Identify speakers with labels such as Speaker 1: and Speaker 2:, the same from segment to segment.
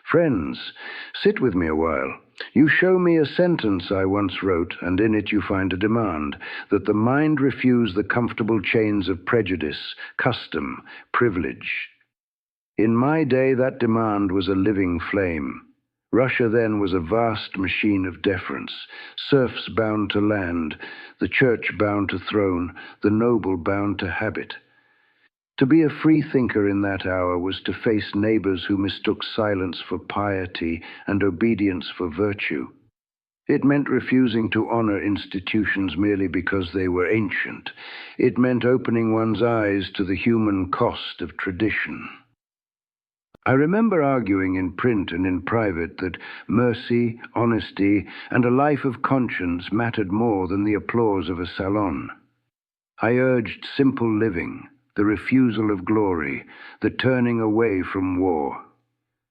Speaker 1: Friends, sit with me a while. You show me a sentence I once wrote, and in it you find a demand, that the mind refuse the comfortable chains of prejudice, custom, privilege. In my day that demand was a living flame. Russia then was a vast machine of deference, serfs bound to land, the church bound to throne, the noble bound to habit. To be a free thinker in that hour was to face neighbors who mistook silence for piety and obedience for virtue. It meant refusing to honor institutions merely because they were ancient. It meant opening one's eyes to the human cost of tradition. I remember arguing in print and in private that mercy, honesty, and a life of conscience mattered more than the applause of a salon. I urged simple living, the refusal of glory, the turning away from war.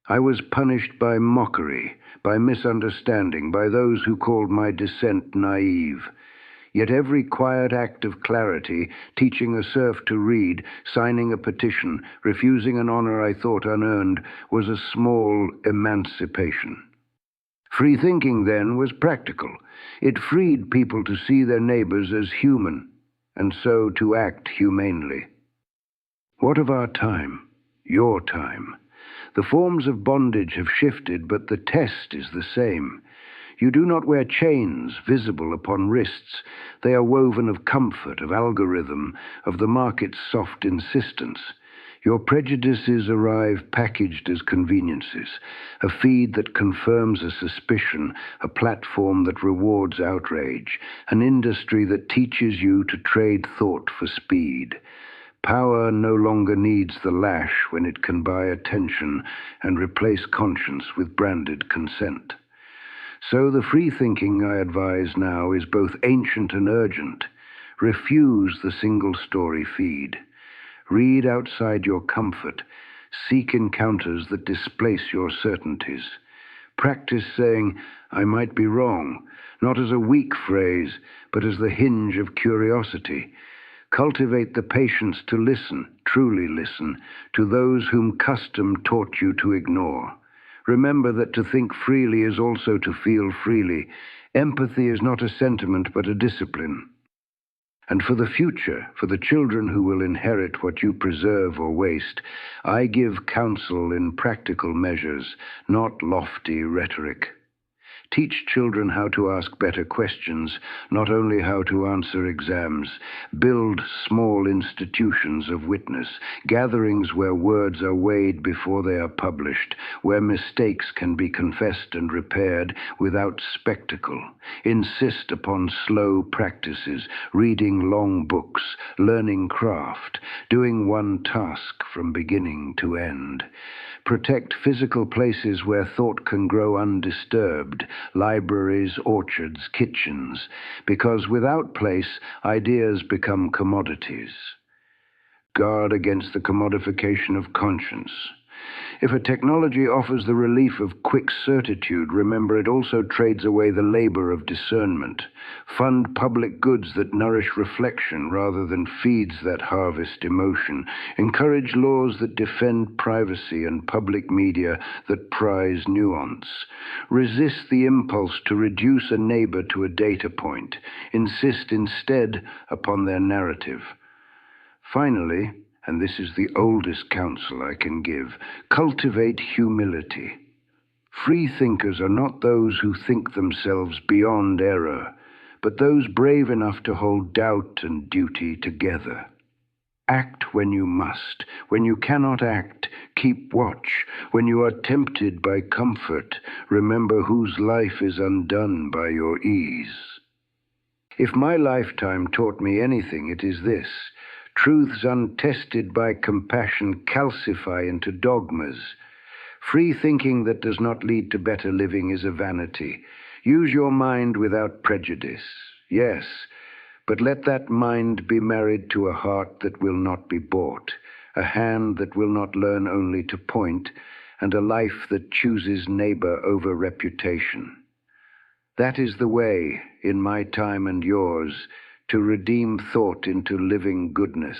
Speaker 1: I was punished by mockery, by misunderstanding, by those who called my dissent naive. Yet every quiet act of clarity, teaching a serf to read, signing a petition, refusing an honor I thought unearned, was a small emancipation. Free thinking, then, was practical. It freed people to see their neighbors as human, and so to act humanely. What of our time, your time? The forms of bondage have shifted, but the test is the same. You do not wear chains visible upon wrists. They are woven of comfort, of algorithm, of the market's soft insistence. Your prejudices arrive packaged as conveniences, a feed that confirms a suspicion, a platform that rewards outrage, an industry that teaches you to trade thought for speed. Power no longer needs the lash when it can buy attention and replace conscience with branded consent. So the free thinking I advise now is both ancient and urgent. Refuse the single-story feed. Read outside your comfort. Seek encounters that displace your certainties. Practice saying, "I might be wrong," not as a weak phrase, but as the hinge of curiosity. Cultivate the patience to listen, truly listen, to those whom custom taught you to ignore. Remember that to think freely is also to feel freely. Empathy is not a sentiment, but a discipline. And for the future, for the children who will inherit what you preserve or waste, I give counsel in practical measures, not lofty rhetoric. Teach children how to ask better questions, not only how to answer exams. Build small institutions of witness, gatherings where words are weighed before they are published, where mistakes can be confessed and repaired without spectacle. Insist upon slow practices, reading long books, learning craft, doing one task from beginning to end. Protect physical places where thought can grow undisturbed, libraries, orchards, kitchens, because without place, ideas become commodities. Guard against the commodification of conscience. If a technology offers the relief of quick certitude, remember it also trades away the labor of discernment. Fund public goods that nourish reflection rather than feeds that harvest emotion. Encourage laws that defend privacy and public media that prize nuance. Resist the impulse to reduce a neighbor to a data point. Insist instead upon their narrative. Finally, and this is the oldest counsel I can give, cultivate humility. Free thinkers are not those who think themselves beyond error, but those brave enough to hold doubt and duty together. Act when you must. When you cannot act, keep watch. When you are tempted by comfort, remember whose life is undone by your ease. If my lifetime taught me anything, it is this: truths untested by compassion calcify into dogmas. Free thinking that does not lead to better living is a vanity. Use your mind without prejudice, yes, but let that mind be married to a heart that will not be bought, a hand that will not learn only to point, and a life that chooses neighbor over reputation. That is the way, in my time and yours, to redeem thought into living goodness.